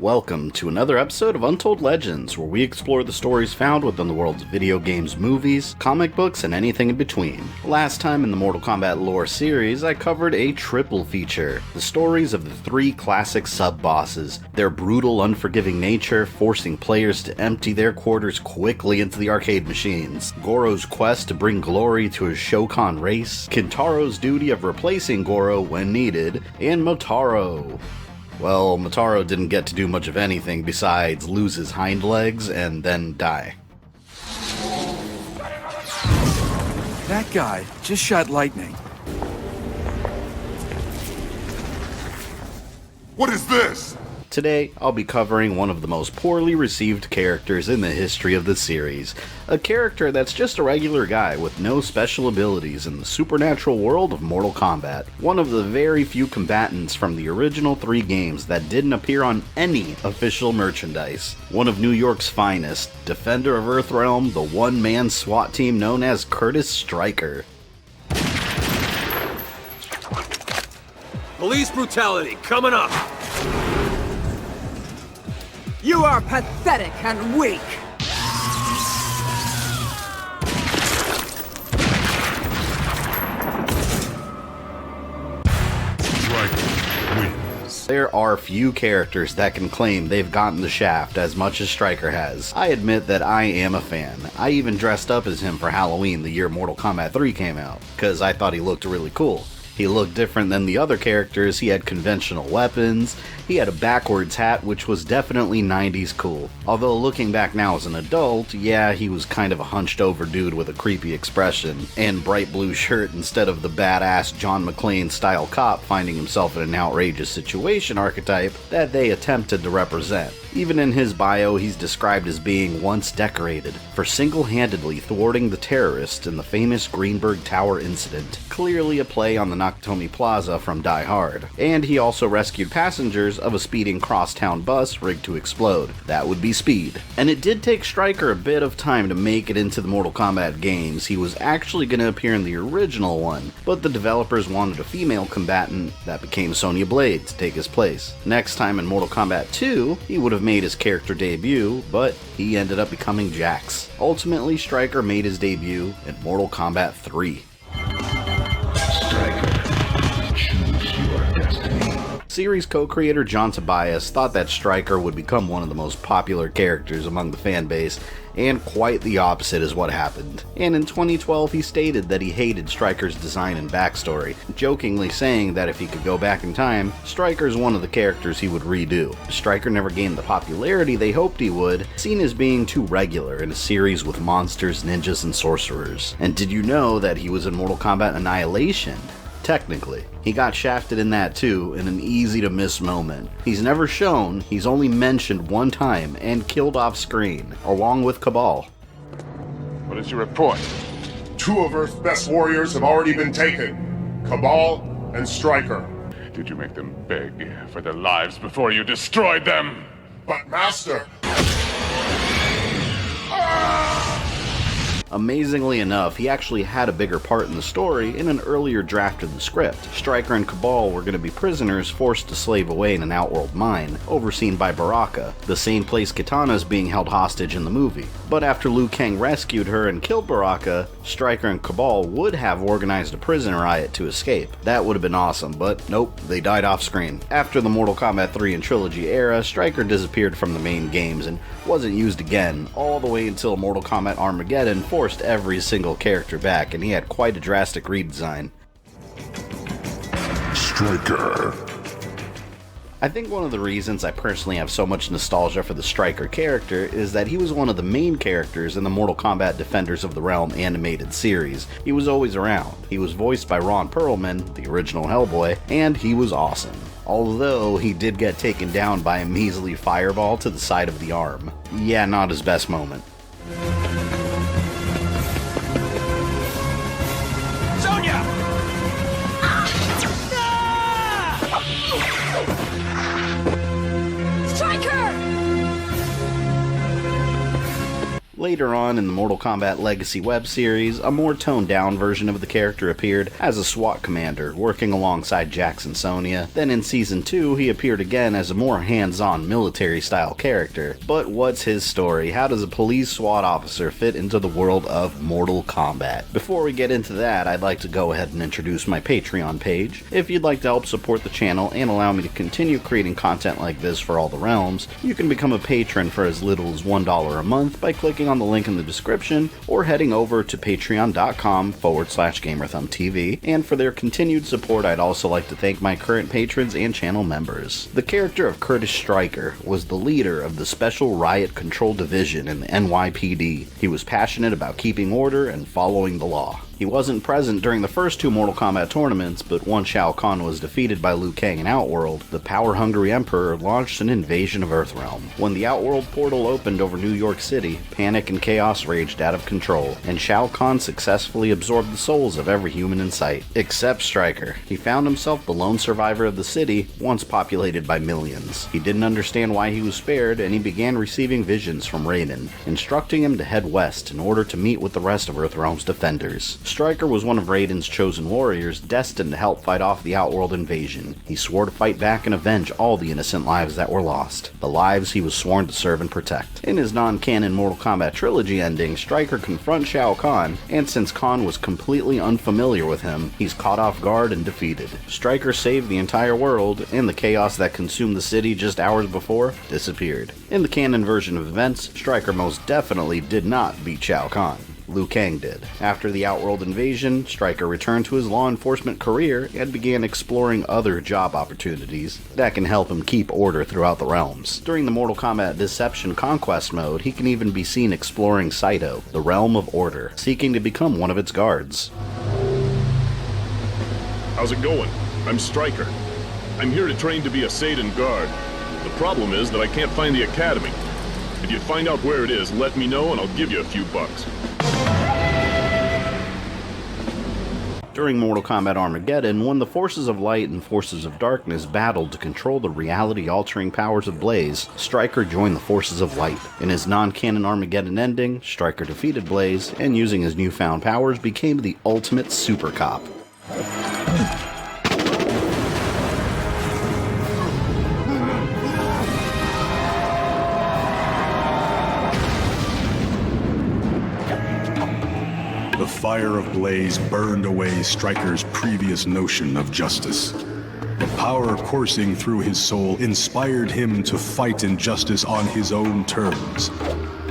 Welcome to another episode of Untold Legends, where we explore the stories found within the worlds of video games, movies, comic books, and anything in between. Last time in the Mortal Kombat lore series, I covered a triple feature, the stories of the three classic sub-bosses, their brutal, unforgiving nature forcing players to empty their quarters quickly into the arcade machines, Goro's quest to bring glory to his Shokan race, Kintaro's duty of replacing Goro when needed, and Motaro. Well, Motaro didn't get to do much of anything besides lose his hind legs and then die. That guy just shot lightning. What is this? Today, I'll be covering one of the most poorly received characters in the history of the series. A character that's just a regular guy with no special abilities in the supernatural world of Mortal Kombat. One of the very few combatants from the original three games that didn't appear on any official merchandise. One of New York's finest, defender of Earthrealm, the one-man SWAT team known as Curtis Stryker. Police brutality coming up! You are pathetic and weak! There are few characters that can claim they've gotten the shaft as much as Stryker has. I admit that I am a fan. I even dressed up as him for Halloween the year Mortal Kombat 3 came out, because I thought he looked really cool. He looked different than the other characters. He had conventional weapons, he had a backwards hat, which was definitely 90s cool. Although looking back now as an adult, yeah, he was kind of a hunched over dude with a creepy expression, and bright blue shirt instead of the badass John McClane style cop finding himself in an outrageous situation archetype that they attempted to represent. Even in his bio, he's described as being once decorated for single-handedly thwarting the terrorists in the famous Greenberg Tower incident, clearly a play on the Nakatomi Plaza from Die Hard. And he also rescued passengers of a speeding crosstown bus rigged to explode. That would be Speed. And it did take Stryker a bit of time to make it into the Mortal Kombat games. He was actually going to appear in the original one, but the developers wanted a female combatant that became Sonya Blade to take his place. Next time in Mortal Kombat 2, he would have made his character debut, but he ended up becoming Jax. Ultimately, Stryker made his debut in Mortal Kombat 3. Series co-creator John Tobias thought that Stryker would become one of the most popular characters among the fanbase, and quite the opposite is what happened. And in 2012 he stated that he hated Stryker's design and backstory, jokingly saying that if he could go back in time, Stryker's one of the characters he would redo. Stryker never gained the popularity they hoped he would, seen as being too regular in a series with monsters, ninjas, and sorcerers. And did you know that he was in Mortal Kombat Annihilation? Technically. He got shafted in that too, in an easy-to-miss moment. He's never shown, he's only mentioned one time, and killed off screen, along with Cabal. What is your report? Two of Earth's best warriors have already been taken. Cabal and Stryker. Did you make them beg for their lives before you destroyed them? But Master... Amazingly enough, he actually had a bigger part in the story in an earlier draft of the script. Stryker and Cabal were going to be prisoners forced to slave away in an outworld mine, overseen by Baraka, the same place Kitana is being held hostage in the movie. But after Liu Kang rescued her and killed Baraka, Stryker and Cabal would have organized a prison riot to escape. That would have been awesome, but nope, they died off screen. After the Mortal Kombat 3 and Trilogy era, Stryker disappeared from the main games and wasn't used again, all the way until Mortal Kombat Armageddon forced every single character back, and he had quite a drastic redesign. Stryker. I think one of the reasons I personally have so much nostalgia for the Stryker character is that he was one of the main characters in the Mortal Kombat Defenders of the Realm animated series. He was always around. He was voiced by Ron Perlman, the original Hellboy, and he was awesome. Although he did get taken down by a measly fireball to the side of the arm. Yeah, not his best moment. Sonja! Stryker! Later on in the Mortal Kombat Legacy web series, a more toned-down version of the character appeared as a SWAT commander, working alongside Jax and Sonja. Then in Season 2, he appeared again as a more hands-on military-style character. But what's his story? How does a police SWAT officer fit into the world of Mortal Kombat? Before we get into that, I'd like to go ahead and introduce my Patreon page. If you'd like to help support the channel and allow me to continue creating content like this for all the realms, you can become a patron for as little as $1 a month by clicking on the link in the description or heading over to patreon.com/GamerThumbTV. And for their continued support, I'd also like to thank my current patrons and channel members. The character of Curtis Stryker was the leader of the Special Riot Control Division in the NYPD. He was passionate about keeping order and following the law. He wasn't present during the first two Mortal Kombat tournaments, but once Shao Kahn was defeated by Liu Kang in Outworld, the power-hungry Emperor launched an invasion of Earthrealm. When the Outworld portal opened over New York City, panic and chaos raged out of control, and Shao Kahn successfully absorbed the souls of every human in sight, except Stryker. He found himself the lone survivor of the city, once populated by millions. He didn't understand why he was spared, and he began receiving visions from Raiden, instructing him to head west in order to meet with the rest of Earthrealm's defenders. Stryker was one of Raiden's chosen warriors, destined to help fight off the Outworld invasion. He swore to fight back and avenge all the innocent lives that were lost, the lives he was sworn to serve and protect. In his non-canon Mortal Kombat Trilogy ending, Stryker confronts Shao Kahn, and since Kahn was completely unfamiliar with him, he's caught off guard and defeated. Stryker saved the entire world, and the chaos that consumed the city just hours before disappeared. In the canon version of events, Stryker most definitely did not beat Shao Kahn. Liu Kang did. After the Outworld invasion, Stryker returned to his law enforcement career and began exploring other job opportunities that can help him keep order throughout the realms. During the Mortal Kombat Deception Conquest mode, he can even be seen exploring Saito, the Realm of Order, seeking to become one of its guards. How's it going? I'm Stryker. I'm here to train to be a Saiyan guard. The problem is that I can't find the academy. If you find out where it is, let me know and I'll give you a few bucks. During Mortal Kombat Armageddon, when the forces of light and forces of darkness battled to control the reality-altering powers of Blaze, Stryker joined the forces of light. In his non-canon Armageddon ending, Stryker defeated Blaze, and using his newfound powers became the ultimate Supercop. The fire of Blaze burned away Stryker's previous notion of justice. The power coursing through his soul inspired him to fight injustice on his own terms.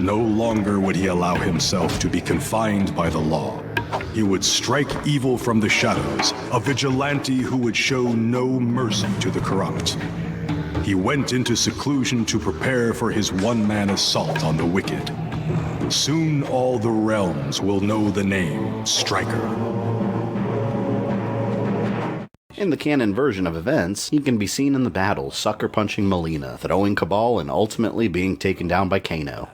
No longer would he allow himself to be confined by the law. He would strike evil from the shadows, a vigilante who would show no mercy to the corrupt. He went into seclusion to prepare for his one-man assault on the wicked. Soon all the realms will know the name Stryker. In the canon version of events, he can be seen in the battle sucker-punching Melina, throwing Cabal, and ultimately being taken down by Kano.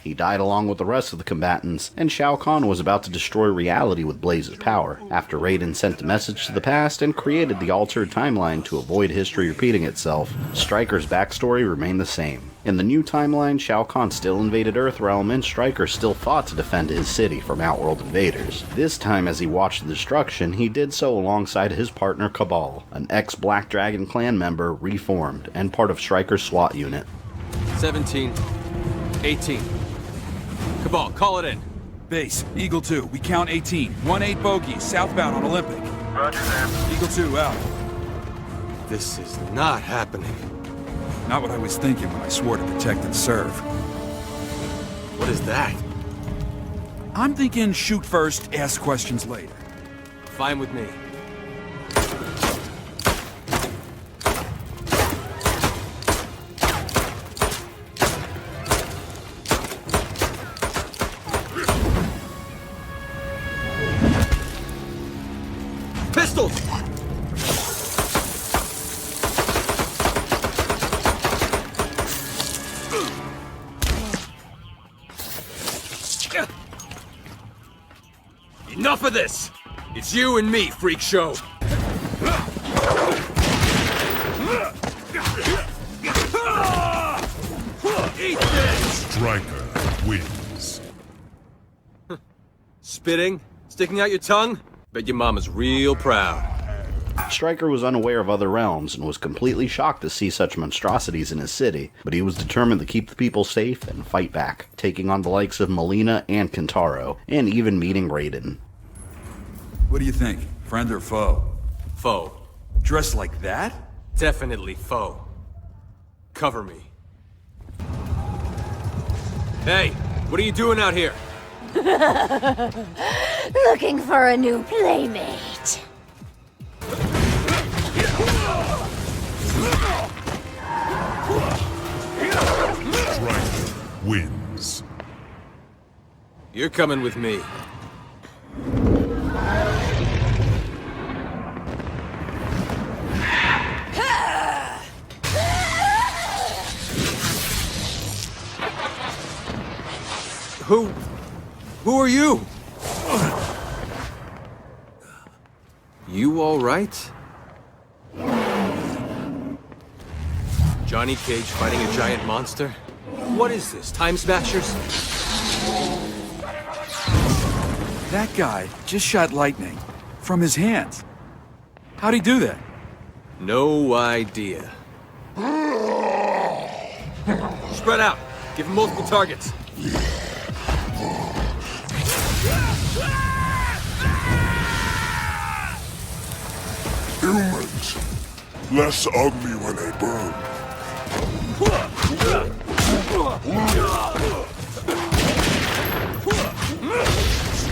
He died along with the rest of the combatants, and Shao Kahn was about to destroy reality with Blaze's power, after Raiden sent a message to the past and created the altered timeline to avoid history repeating itself. Stryker's backstory remained the same. In the new timeline, Shao Kahn still invaded Earthrealm, and Stryker still fought to defend his city from Outworld invaders. This time, as he watched the destruction, he did so alongside his partner Cabal, an ex-Black Dragon clan member reformed, and part of Stryker's SWAT unit. 17, 18. Cabal, call it in. Base, Eagle 2, we count 18. 1-8 bogey, southbound on Olympic. Roger that. Eagle 2, out. This is not happening. Not what I was thinking when I swore to protect and serve. What is that? I'm thinking shoot first, ask questions later. Fine with me. Pistols! Enough of this! It's you and me, freak show! Eat this! Stryker wins. Spitting? Sticking out your tongue? Bet your mama's real proud. Stryker was unaware of other realms and was completely shocked to see such monstrosities in his city, but he was determined to keep the people safe and fight back, taking on the likes of Melina and Kentaro, and even meeting Raiden. What do you think? Friend or foe? Foe. Dressed like that? Definitely foe. Cover me. Hey, what are you doing out here? Looking for a new playmate. Stryker wins. You're coming with me. Who are you? You all right? Johnny Cage fighting a giant monster? What is this, Time Smashers? That guy just shot lightning from his hands. How'd he do that? No idea. Spread out. Give him multiple targets. Humans, less ugly when they burn.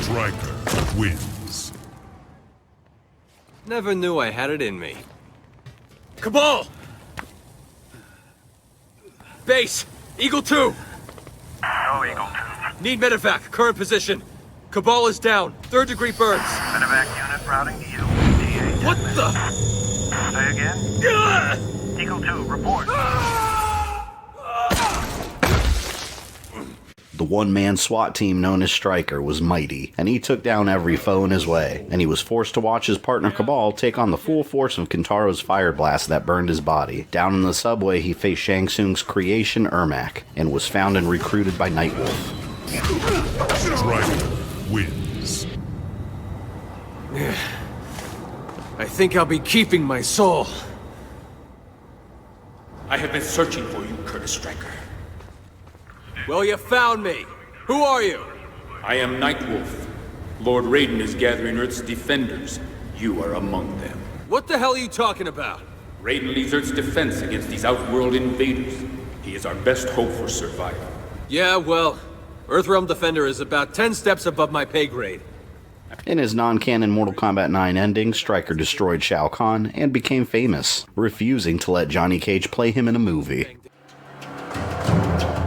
Stryker wins. Never knew I had it in me. Cabal! Base! Eagle 2! No, Eagle 2. Need medevac, current position. Cabal is down, 3rd degree burns. Medevac unit routing to you. DA What the? Say again? Ah! Eagle 2, report. The one-man SWAT team known as Stryker was mighty, and he took down every foe in his way, and he was forced to watch his partner Cabal take on the full force of Kentaro's fire blast that burned his body. Down in the subway, he faced Shang Tsung's creation Ermac, and was found and recruited by Nightwolf. Stryker wins. I think I'll be keeping my soul. I have been searching for you, Curtis Stryker. Well, you found me. Who are you? I am Nightwolf. Lord Raiden is gathering Earth's defenders. You are among them. What the hell are you talking about? Raiden leads Earth's defense against these outworld invaders. He is our best hope for survival. Yeah, well, Earthrealm Defender is about 10 steps above my pay grade. In his non-canon Mortal Kombat 9 ending, Stryker destroyed Shao Kahn and became famous, refusing to let Johnny Cage play him in a movie.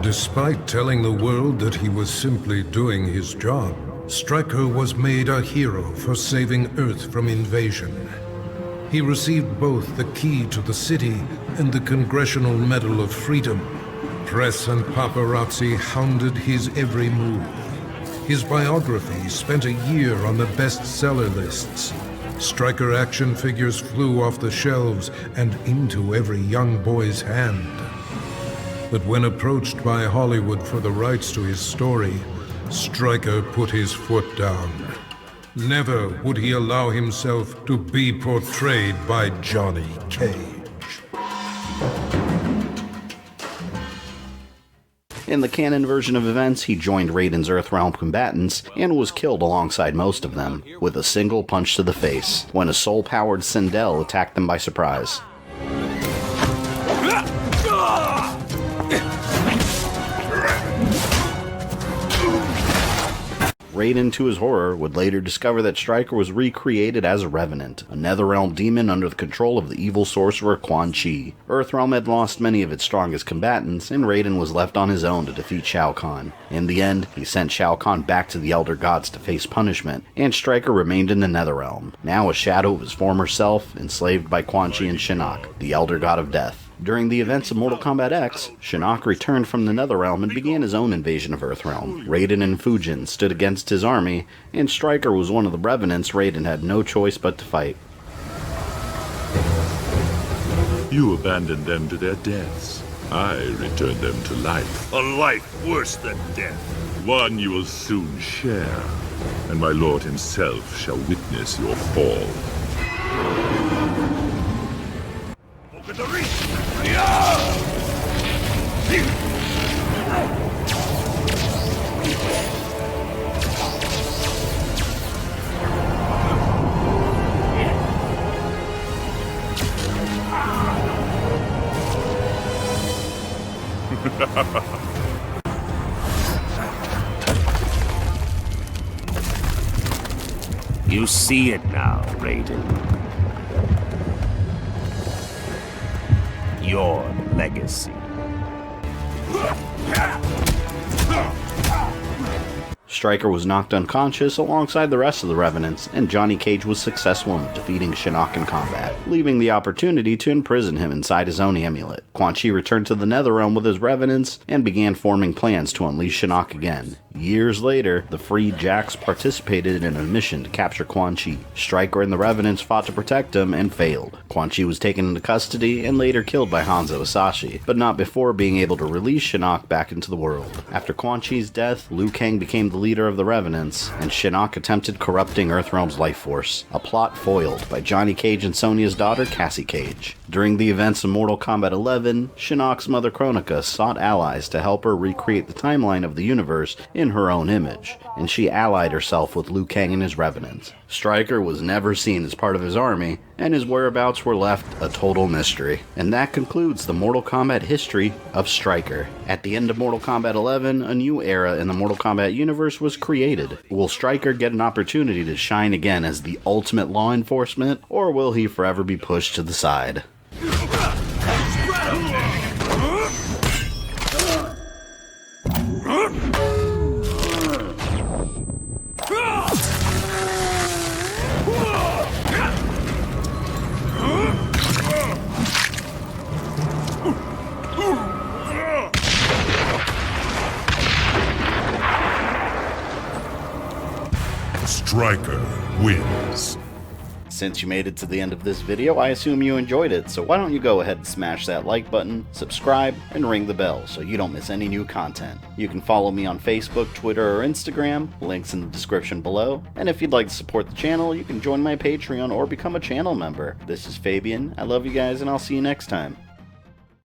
Despite telling the world that he was simply doing his job, Stryker was made a hero for saving Earth from invasion. He received both the key to the city and the Congressional Medal of Freedom. Press and paparazzi hounded his every move. His biography spent a year on the bestseller lists. Stryker action figures flew off the shelves and into every young boy's hand. But when approached by Hollywood for the rights to his story, Stryker put his foot down. Never would he allow himself to be portrayed by Johnny Cage. In the canon version of events, he joined Raiden's Earthrealm combatants and was killed alongside most of them, with a single punch to the face, when a soul-powered Sindel attacked them by surprise. Raiden, to his horror, would later discover that Stryker was recreated as a Revenant, a Netherrealm demon under the control of the evil sorcerer Quan Chi. Earthrealm had lost many of its strongest combatants, and Raiden was left on his own to defeat Shao Kahn. In the end, he sent Shao Kahn back to the Elder Gods to face punishment, and Stryker remained in the Netherrealm, now a shadow of his former self, enslaved by Quan Chi and Shinnok, the Elder God of Death. During the events of Mortal Kombat X, Shinnok returned from the Netherrealm and began his own invasion of Earthrealm. Raiden and Fujin stood against his army, and Stryker was one of the revenants Raiden had no choice but to fight. You abandoned them to their deaths. I returned them to life. A life worse than death. One you will soon share, and my lord himself shall witness your fall. Look at the reach! You see it now, Raiden. Your legacy. Stryker was knocked unconscious alongside the rest of the Revenants, and Johnny Cage was successful in defeating Shinnok in combat, leaving the opportunity to imprison him inside his own amulet. Quan Chi returned to the Netherrealm with his Revenants and began forming plans to unleash Shinnok again. Years later, the freed Jax participated in a mission to capture Quan Chi. Stryker and the Revenants fought to protect him and failed. Quan Chi was taken into custody and later killed by Hanzo Hasashi, but not before being able to release Shinnok back into the world. After Quan Chi's death, Liu Kang became the leader of the Revenants, and Shinnok attempted corrupting Earthrealm's life force, a plot foiled by Johnny Cage and Sonya's daughter Cassie Cage. During the events of Mortal Kombat 11, Shinnok's mother Kronika sought allies to help her recreate the timeline of the universe in her own image, and she allied herself with Liu Kang and his Revenants. Stryker was never seen as part of his army, and his whereabouts were left a total mystery. And that concludes the Mortal Kombat history of Stryker. At the end of Mortal Kombat 11, a new era in the Mortal Kombat universe was created. Will Stryker get an opportunity to shine again as the ultimate law enforcement, or will he forever be pushed to the side? Stryker wins. Since you made it to the end of this video, I assume you enjoyed it, so why don't you go ahead and smash that like button, subscribe, and ring the bell so you don't miss any new content. You can follow me on Facebook, Twitter, or Instagram, links in the description below, and if you'd like to support the channel, you can join my Patreon or become a channel member. This is Fabian, I love you guys, and I'll see you next time.